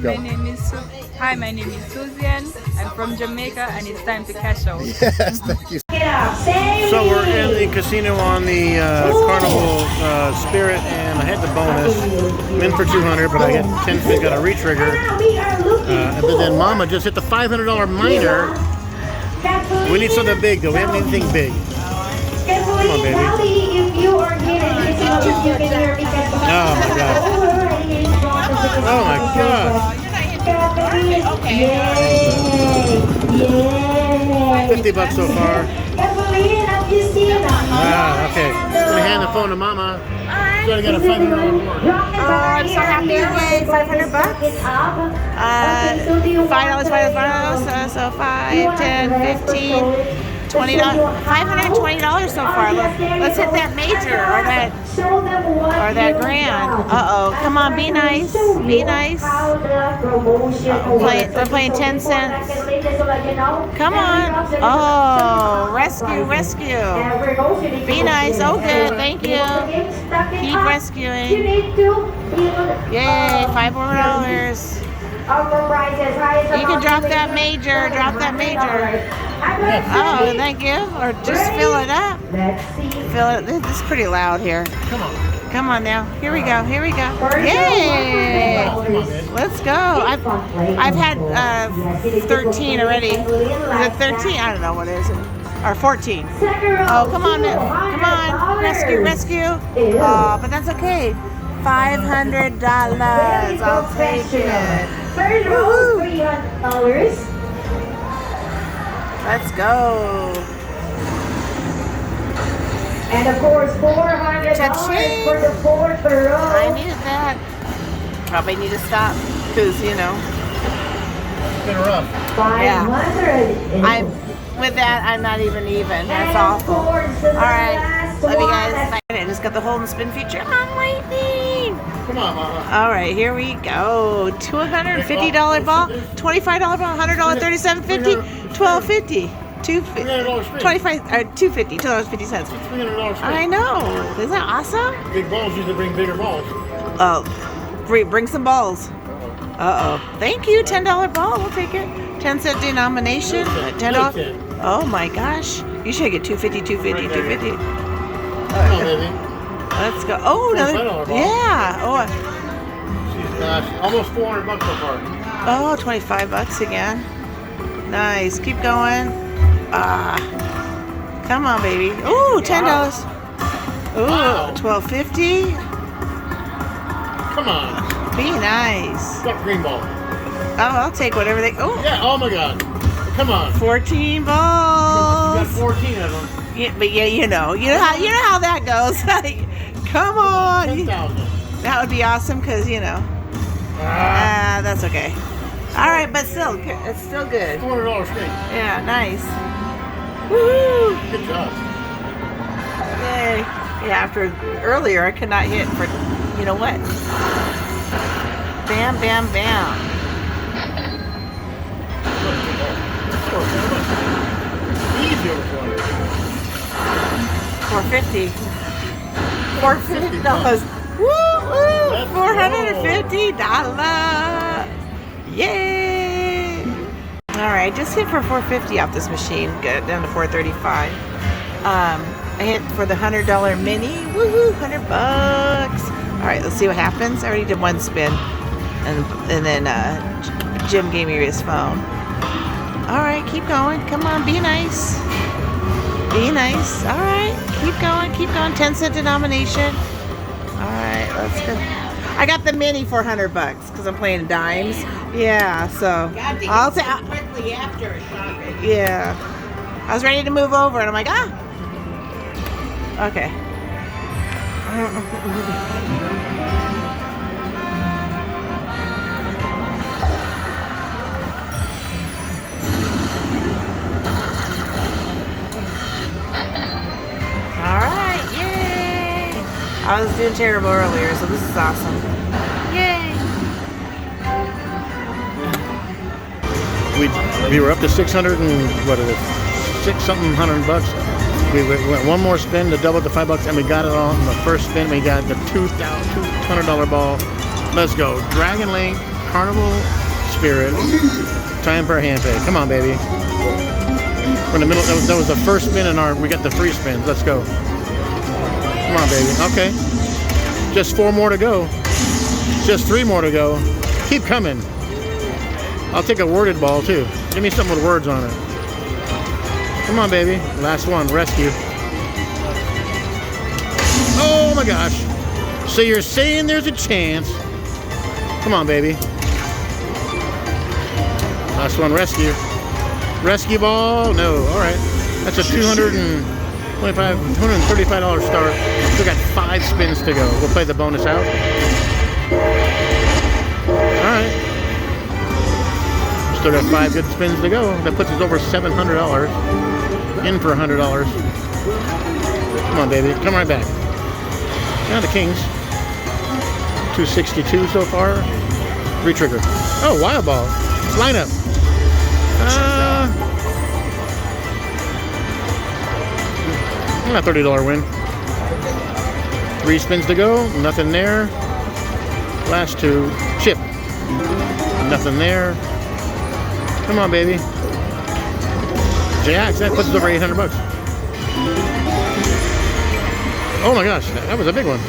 go. Hi, my name is Susan. I'm from Jamaica, and it's time to cash out. Yes, thank you. So we're in the casino on the Carnival Spirit, and I had the bonus. I'm in for 200, but I got 10 cents, got a retrigger. But then Mama just hit the $500 minor. We need something big, though. We haven't anything big. Come on, baby. Oh my God. Oh my God. 50 bucks so far. Wow, okay. I'm gonna hand the phone to Mama. She's already got a $500 board. Oh, I'm so happy. Yay, 500 bucks. $5, so 5, 10, 15, $20, $520 so far. Let's hit that major or that grand. Uh-oh, come on, be nice, be nice. We're playing 10 cents. Come on. Oh, rescue. Be nice. Oh, good, thank you. Keep rescuing. Yay, $5 more. You can drop that major, Oh, thank you. Or just fill it up. Fill it. This is pretty loud here. Come on now. Here we go. Yay! Let's go. I've had 13 already. Is it 13? I don't know what it is. Or 14. Oh, come on now. Come on. Rescue. Oh, but that's okay. $500. I'll take it. $300. Let's go. And of course, $400 for the fourth row. I needed that. Probably need to stop because, you know. It's been rough. 500. With that, I'm not even. That's awful. All right. Love you guys. Bye. I just got the hold and spin feature on lightning. Come on, Mama. All right, here we go. $250 ball, $25 ball, $100, $37.50, $12.50, $2.50, $2.50, $2.50. $300. I know. Isn't that awesome? Big balls usually bring bigger balls. Oh, bring some balls. Thank you. $10 ball. We'll take it. 10-cent denomination. $10. Oh my gosh. You should get $2.50, $2.50, $2.50. Come on, baby. Let's go. Oh, another. Yeah. Oh. She's got almost $400 so far. Oh, 25 bucks again. Nice. Keep going. Come on, baby. Ooh, $10. Ooh, wow. $12.50. Come on. Be nice. Got green ball. Oh, I'll take whatever they. Oh. Yeah. Oh my God. Come on. 14 balls. You got 14 of them. Yeah, but yeah, you know how that goes. Come on. 10,000. That would be awesome because that's okay. All right, but still, it's still good. $400 straight. Yeah, nice. Woo! Good job. Yay! Yeah, after earlier I could not hit for, you know what? Bam, bam, bam. Easy over 450. $450. Woo! $450. Yay! All right, just hit for $450 off this machine. Got it down to $435. I hit for the $100 mini. Woohoo! $100 bucks. All right, let's see what happens. I already did one spin, and then Jim gave me his phone. All right, keep going. Come on, be nice. Be nice. All right, keep going. 10-cent denomination. All right, let's go. I got the mini for $100 because I'm playing dimes. Yeah, so I'll take. Quickly after shopping. Yeah, I was ready to move over, and I'm like, okay. Alright, yay! I was doing terrible earlier, so this is awesome. Yay! We were up to 600 and what is it? $600 bucks. We went one more spin to double the $5, and we got it on the first spin. We got the $200 ball. Let's go, Dragon Link. Carnival Spirit. Time for a hand pay. Come on, baby. We're in the middle. That was the first spin in our. We got the free spins. Let's go. Come on, baby. Okay. Just 4 more to go. Just 3 more to go. Keep coming. I'll take a worded ball too. Give me something with words on it. Come on, baby. Last one. Rescue. Oh my gosh. So you're saying there's a chance. Come on, baby. Last one. Rescue. Rescue ball. No. All right. That's a $235 start. Still got 5 spins to go. We'll play the bonus out. All right. Still got 5 good spins to go. That puts us over $700. In for $100. Come on, baby. Come right back. Now the Kings. 262 so far. Retrigger. Oh, wild ball. Lineup. A $30 win. 3 spins to go. Nothing there. Last 2. Chip. Nothing there. Come on, baby. Jacks. That puts us over $800. Oh my gosh, that was a big one.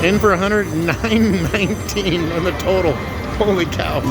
In for 109.19 on the total. Holy cow.